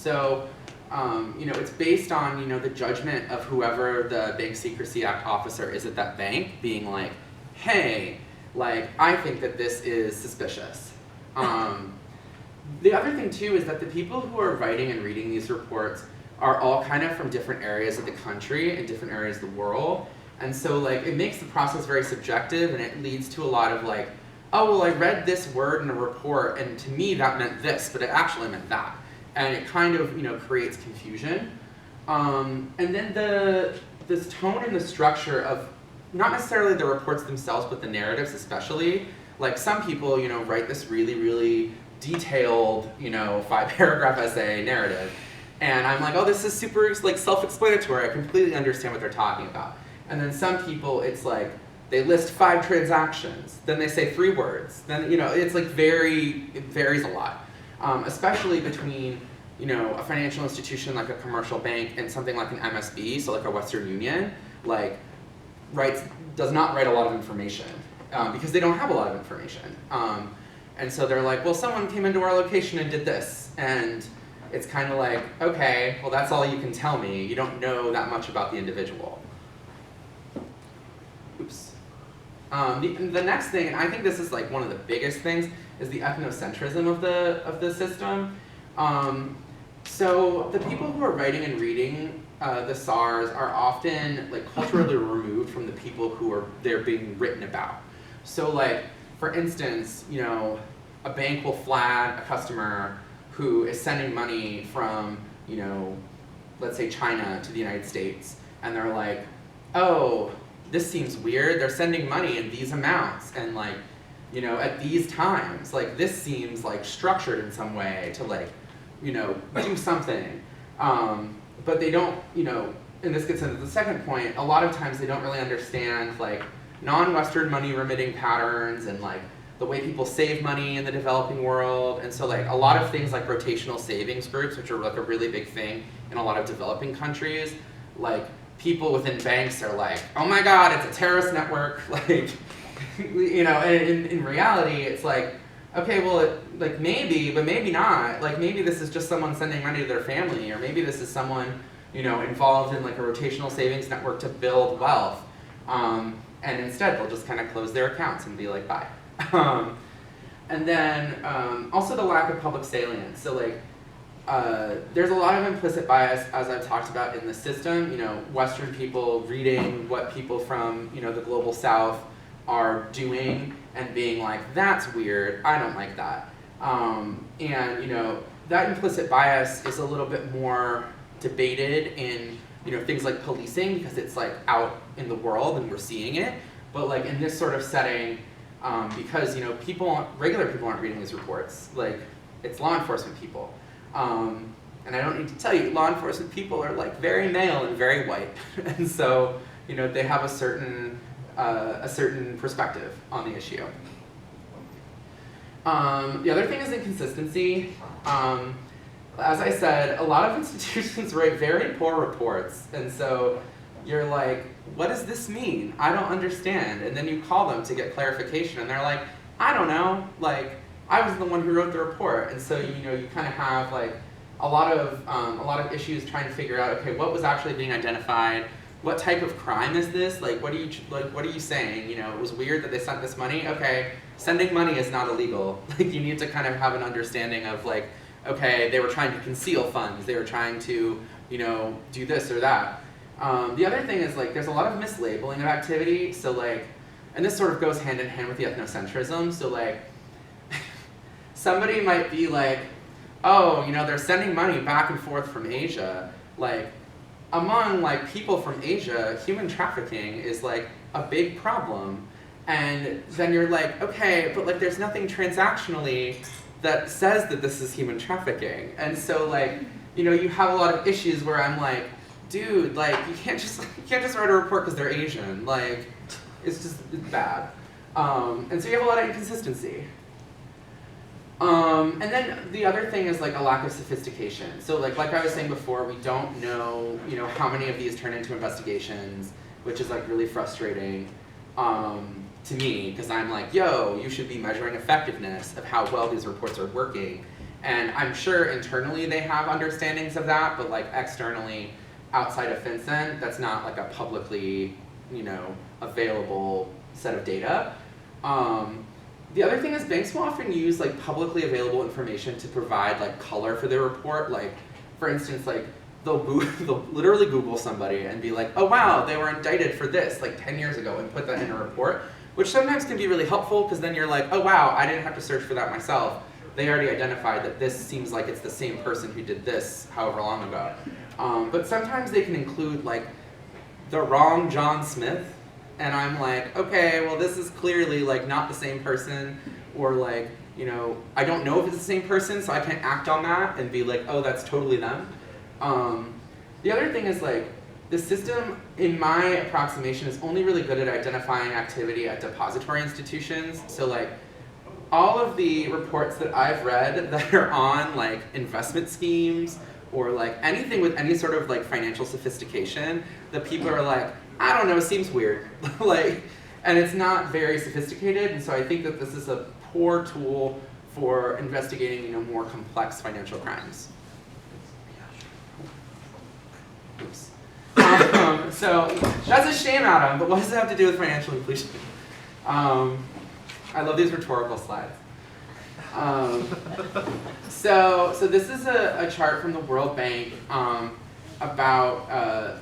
So, it's based on, the judgment of whoever the Bank Secrecy Act officer is at that bank, being like, hey, like, I think that this is suspicious. The other thing too is that the people who are writing and reading these reports are all kind of from different areas of the country and different areas of the world. And so like it makes the process very subjective, and it leads to a lot of like, oh, well, I read this word in a report and to me that meant this, but it actually meant that. And it kind of, creates confusion. And then this tone and the structure of not necessarily the reports themselves, but the narratives especially. Like some people, write this really, really detailed, 5-paragraph essay narrative. And I'm like, oh, this is super like self-explanatory. I completely understand what they're talking about. And then some people, it's like, they list 5 transactions, then they say 3 words. Then, it's like it varies a lot. Especially between, a financial institution like a commercial bank and something like an MSB, so like a Western Union, like, does not write a lot of information because they don't have a lot of information. And so they're like, well, someone came into our location and did this. And it's kind of like, okay, well, that's all you can tell me. You don't know that much about the individual. Oops. The next thing, and I think this is like one of the biggest things, is the ethnocentrism of the system. So the people who are writing and reading the SARs are often like culturally removed from the people they're being written about. So like, for instance, a bank will flag a customer who is sending money from, let's say China to the United States, and they're like, oh, this seems weird. They're sending money in these amounts, and like, at these times, like this seems like structured in some way to like, do something. But they don't, and this gets into the second point, a lot of times they don't really understand like non-Western money remitting patterns and like the way people save money in the developing world. And so like a lot of things like rotational savings groups, which are like a really big thing in a lot of developing countries, like people within banks are like, oh my God, it's a terrorist network. Like, and in reality, it's like, okay, well, like maybe, but maybe not. Like maybe this is just someone sending money to their family, or maybe this is someone, involved in like a rotational savings network to build wealth. And instead, they'll just kind of close their accounts and be like, bye. And then also the lack of public salience. So like, there's a lot of implicit bias, as I've talked about in the system. Western people reading what people from the global South are doing and being like, that's weird, I don't like that. And that implicit bias is a little bit more debated in things like policing, because it's like out in the world and we're seeing it. But like in this sort of setting, because regular people aren't reading these reports, like it's law enforcement people. And I don't need to tell you, law enforcement people are like very male and very white, and so they have a certain perspective on the issue. The other thing is inconsistency. As I said, a lot of institutions write very poor reports, and so you're like, what does this mean? I don't understand. And then you call them to get clarification, and they're like, I don't know, like, I was the one who wrote the report. And so you kind of have like a lot of issues trying to figure out, okay, what was actually being identified? What type of crime is this? Like, what are you saying? It was weird that they sent this money. Okay, sending money is not illegal. Like, you need to kind of have an understanding of like, okay, they were trying to conceal funds. They were trying to, do this or that. The other thing is like, there's a lot of mislabeling of activity. So like, and this sort of goes hand in hand with the ethnocentrism. So like, somebody might be like, oh, they're sending money back and forth from Asia. Like, among like people from Asia, human trafficking is like a big problem. And then you're like, okay, but like there's nothing transactionally that says that this is human trafficking. And so like, you have a lot of issues where I'm like, dude, like you can't just write a report because they're Asian. Like, it's bad. And so you have a lot of inconsistency. And then the other thing is like a lack of sophistication. So like I was saying before, we don't know, how many of these turn into investigations, which is like really frustrating to me, because I'm like, yo, you should be measuring effectiveness of how well these reports are working. And I'm sure internally they have understandings of that, but like externally, outside of FinCEN, that's not like a publicly, available set of data. The other thing is banks will often use like publicly available information to provide like color for their report. Like, for instance, like they'll literally Google somebody and be like, oh wow, they were indicted for this like 10 years ago, and put that in a report, which sometimes can be really helpful because then you're like, oh wow, I didn't have to search for that myself. They already identified that this seems like it's the same person who did this however long ago. But sometimes they can include like the wrong John Smith, and I'm like, okay, well this is clearly like not the same person, or like, I don't know if it's the same person, so I can't act on that and be like, oh, that's totally them. The other thing is like, the system, in my approximation, is only really good at identifying activity at depository institutions. So like, all of the reports that I've read that are on like investment schemes or like anything with any sort of like financial sophistication, the people are like, I don't know, seems weird. Like, and it's not very sophisticated, and so I think that this is a poor tool for investigating, more complex financial crimes. Oops. So that's a shame, Adam, but what does it have to do with financial inclusion? I love these rhetorical slides. So this is a chart from the World Bank about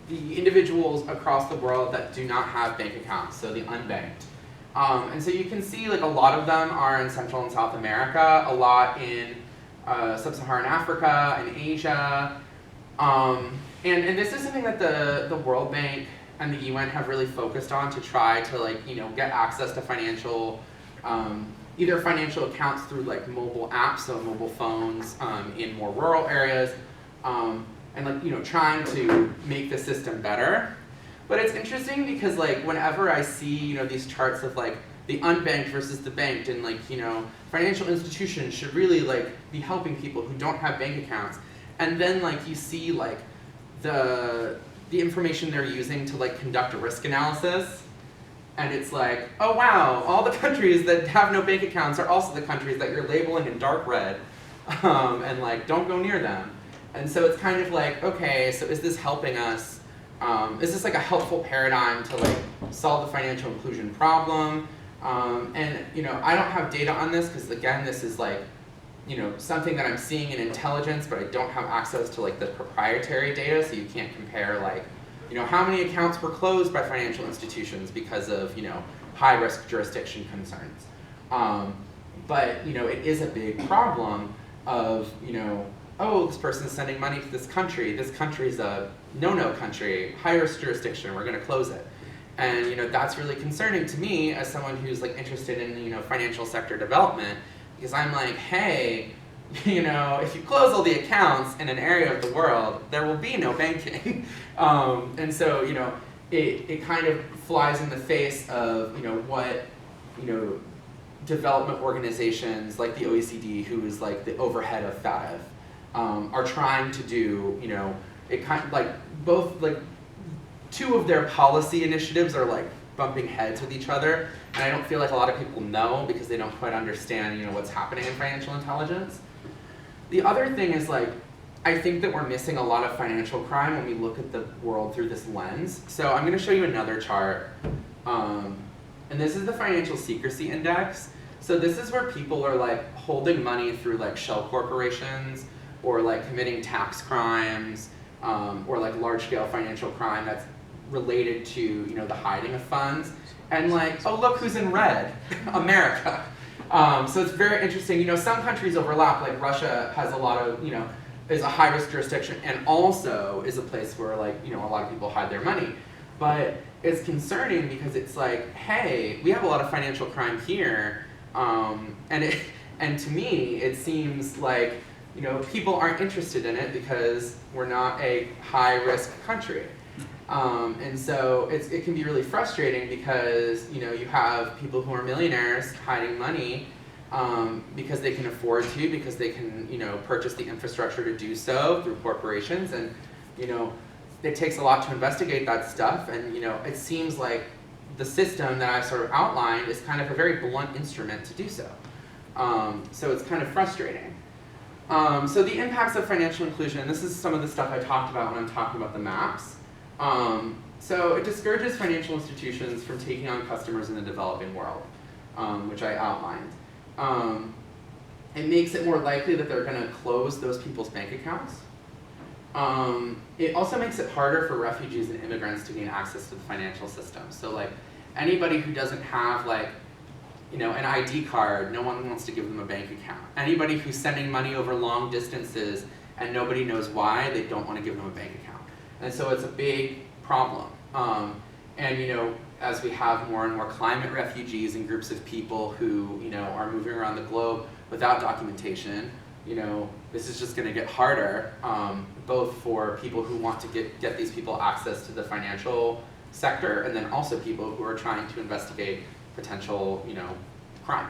the individuals across the world that do not have bank accounts, so the unbanked. And so you can see like a lot of them are in Central and South America, a lot in Sub-Saharan Africa and Asia. And this is something that the World Bank and the UN have really focused on to try to like, get access to financial, either financial accounts through like mobile apps, so mobile phones in more rural areas, and like, trying to make the system better. But it's interesting because like whenever I see, these charts of like the unbanked versus the banked, and like, financial institutions should really like be helping people who don't have bank accounts, and then like you see like the information they're using to like conduct a risk analysis, and it's like, oh wow, all the countries that have no bank accounts are also the countries that you're labeling in dark red, and like don't go near them. And so it's kind of like, okay, so is this helping us? Is this like a helpful paradigm to like solve the financial inclusion problem? And I don't have data on this because again, this is like, something that I'm seeing in intelligence, but I don't have access to like the proprietary data, so you can't compare like, how many accounts were closed by financial institutions because of, high-risk jurisdiction concerns. But, it is a big problem of, oh, this person's sending money to this country's a no-no country, high-risk jurisdiction, we're gonna close it. And, that's really concerning to me as someone who's like interested in, financial sector development, because I'm like, hey, if you close all the accounts in an area of the world, there will be no banking. And so, it kind of flies in the face of, what, development organizations like the OECD, who is like the overhead of FATF, are trying to do, it kind of like both like two of their policy initiatives are like bumping heads with each other, and I don't feel like a lot of people know because they don't quite understand, what's happening in financial intelligence. The other thing is like, I think that we're missing a lot of financial crime when we look at the world through this lens. So I'm going to show you another chart, and this is the Financial Secrecy Index. So this is where people are like holding money through like shell corporations, or like committing tax crimes, or like large-scale financial crime that's related to, the hiding of funds. And like, oh look who's in red, America. So it's very interesting. Some countries overlap, like Russia has a lot of, is a high-risk jurisdiction and also is a place where like, a lot of people hide their money. But it's concerning because it's like, hey, we have a lot of financial crime here, and to me, it seems like, people aren't interested in it because we're not a high-risk country. And so it can be really frustrating because, you have people who are millionaires hiding money because they can afford to, because they can, purchase the infrastructure to do so through corporations. And, it takes a lot to investigate that stuff. And, it seems like the system that I've sort of outlined is kind of a very blunt instrument to do so. So it's kind of frustrating. So the impacts of financial inclusion, this is some of the stuff I talked about when I'm talking about the maps. So it discourages financial institutions from taking on customers in the developing world, which I outlined. It makes it more likely that they're going to close those people's bank accounts. It also makes it harder for refugees and immigrants to gain access to the financial system. So like anybody who doesn't have like, you know, an ID card, no one wants to give them a bank account. Anybody who's sending money over long distances and nobody knows why, they don't want to give them a bank account. And so it's a big problem. And you know, as we have more and more climate refugees and groups of people who, you know, are moving around the globe without documentation, you know, this is just going to get harder, both for people who want to get these people access to the financial sector, and then also people who are trying to investigate potential, you know, crime.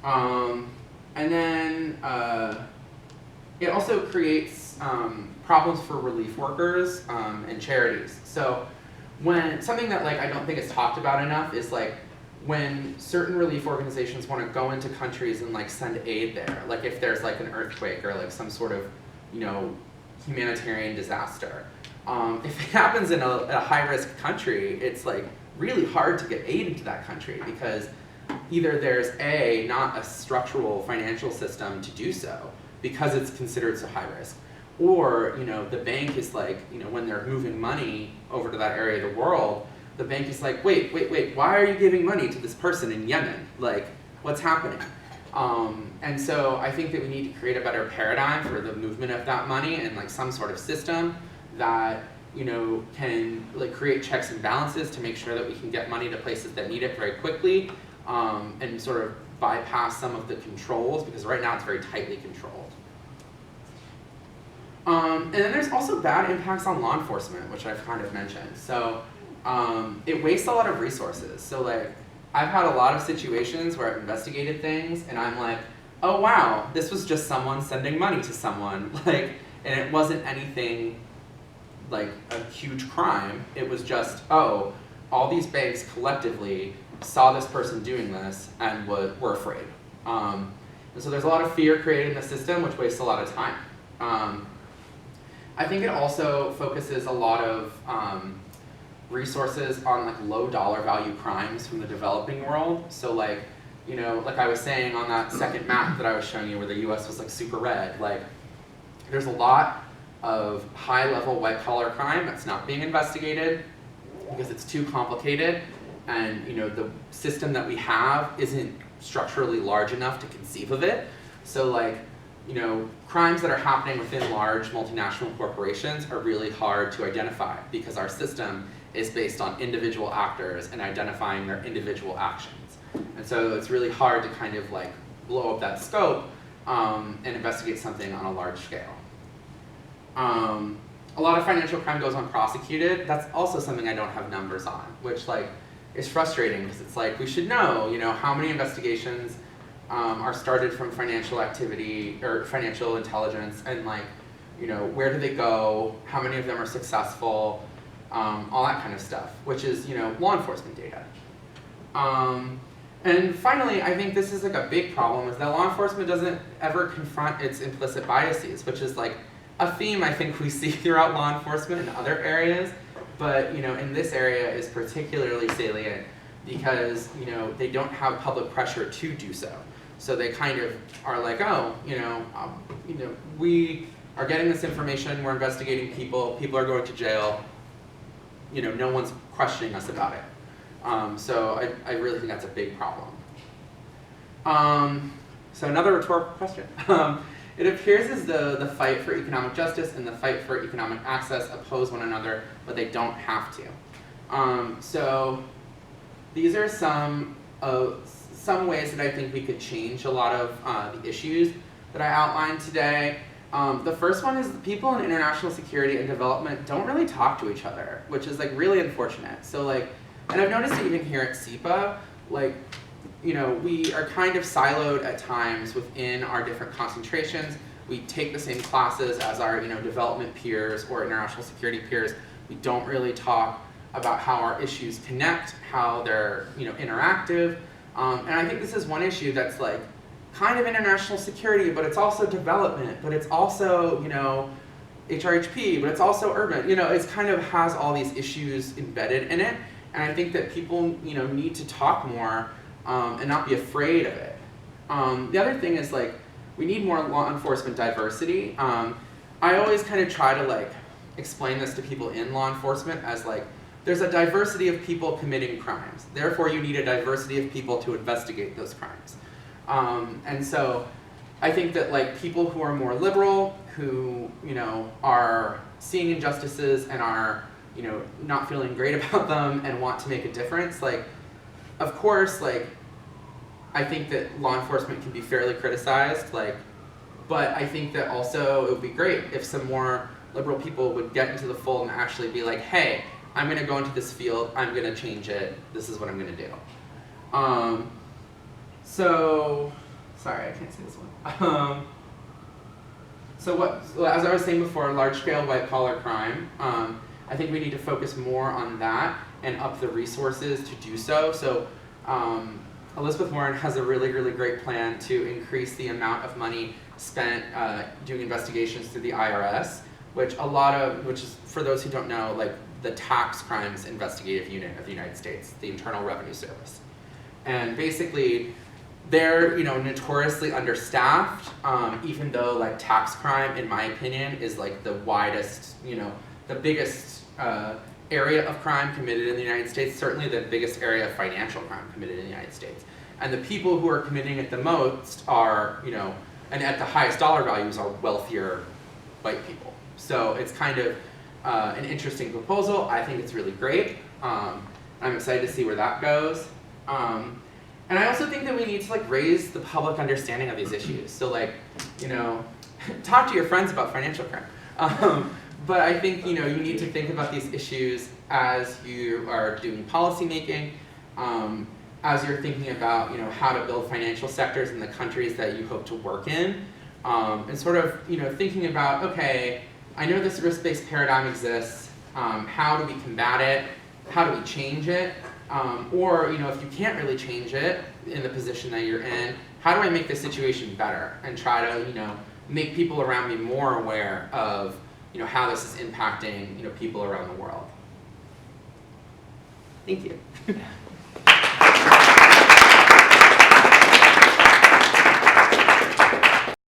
And then it also creates problems for relief workers and charities. So when something that like I don't think is talked about enough is like when certain relief organizations want to go into countries and like send aid there, like if there's like an earthquake or like some sort of, you know, humanitarian disaster. If it happens in a high-risk country, it's like really hard to get aid into that country because either there's not a structural financial system to do so because it's considered so high risk, or you know the bank is like, you know, when they're moving money over to that area of the world, the bank is like, wait, why are you giving money to this person in Yemen? Like, what's happening? And so I think that we need to create a better paradigm for the movement of that money and like some sort of system that, you know, can like create checks and balances to make sure that we can get money to places that need it very quickly, and sort of bypass some of the controls, because right now it's very tightly controlled. And then there's also bad impacts on law enforcement, which I've kind of mentioned. So it wastes a lot of resources. So like I've had a lot of situations where I've investigated things and I'm like, oh wow, this was just someone sending money to someone, like, and it wasn't anything like a huge crime. It was just, oh, all these banks collectively saw this person doing this and were afraid. And so there's a lot of fear created in the system, which wastes a lot of time. I think it also focuses a lot of resources on like low dollar value crimes from the developing world. So like, you know, like I was saying on that second map that I was showing you where the US was like super red, like there's a lot of high level white collar crime that's not being investigated because it's too complicated, and you know the system that we have isn't structurally large enough to conceive of it. So like, you know, crimes that are happening within large multinational corporations are really hard to identify because our system is based on individual actors and identifying their individual actions. And so it's really hard to kind of like blow up that scope and investigate something on a large scale. A lot of financial crime goes unprosecuted. That's also something I don't have numbers on, which like is frustrating because it's like we should know, you know, how many investigations are started from financial activity or financial intelligence, and like, you know, where do they go, how many of them are successful, all that kind of stuff, which is, you know, law enforcement data. And finally, I think this is like a big problem, is that law enforcement doesn't ever confront its implicit biases, which is like a theme I think we see throughout law enforcement in other areas, but you know, in this area is particularly salient because, you know, they don't have public pressure to do so. So they kind of are like, oh, you know, we are getting this information, we're investigating people, people are going to jail, you know, no one's questioning us about it. So I really think that's a big problem. So another rhetorical question. It appears as though the fight for economic justice and the fight for economic access oppose one another, but they don't have to. So these are some ways that I think we could change a lot of the issues that I outlined today. The first one is people in international security and development don't really talk to each other, which is like really unfortunate. So like, and I've noticed even here at SIPA, like, you know, we are kind of siloed at times within our different concentrations. We take the same classes as our, you know, development peers or international security peers. We don't really talk about how our issues connect, how they're, you know, interactive. And I think this is one issue that's like kind of international security, but it's also development, but it's also, you know, HRHP, but it's also urban. You know, it's kind of has all these issues embedded in it, and I think that people, you know, need to talk more and not be afraid of it. The other thing is, like, we need more law enforcement diversity. I always kind of try to, like, explain this to people in law enforcement as, like, there's a diversity of people committing crimes. Therefore, you need a diversity of people to investigate those crimes. And so I think that, like, people who are more liberal, who, you know, are seeing injustices and are, you know, not feeling great about them and want to make a difference, like, of course, like, I think that law enforcement can be fairly criticized, like, but I think that also it would be great if some more liberal people would get into the fold and actually be like, hey, I'm going to go into this field, I'm going to change it, this is what I'm going to do. So, sorry, I can't say this one. As I was saying before, large-scale white-collar crime, I think we need to focus more on that and up the resources to do so. So Elizabeth Warren has a really, really great plan to increase the amount of money spent doing investigations through the IRS, which is, for those who don't know, like the tax crimes investigative unit of the United States, the Internal Revenue Service. And basically, they're, you know, notoriously understaffed, even though, like, tax crime, in my opinion, is like the widest, you know, the biggest area of crime committed in the United States, certainly the biggest area of financial crime committed in the United States. And the people who are committing it the most are, you know, and at the highest dollar values are wealthier white people. So it's kind of an interesting proposal. I think it's really great. I'm excited to see where that goes. And I also think that we need to, like, raise the public understanding of these issues. So, like, you know, talk to your friends about financial crime. But I think, you know, you need to think about these issues as you are doing policy making, as you're thinking about, you know, how to build financial sectors in the countries that you hope to work in, and sort of, you know, thinking about, okay, I know this risk-based paradigm exists. How do we combat it? How do we change it? Or, you know, if you can't really change it in the position that you're in, how do I make the situation better and try to, you know, make people around me more aware of, you know, how this is impacting, you know, people around the world. Thank you.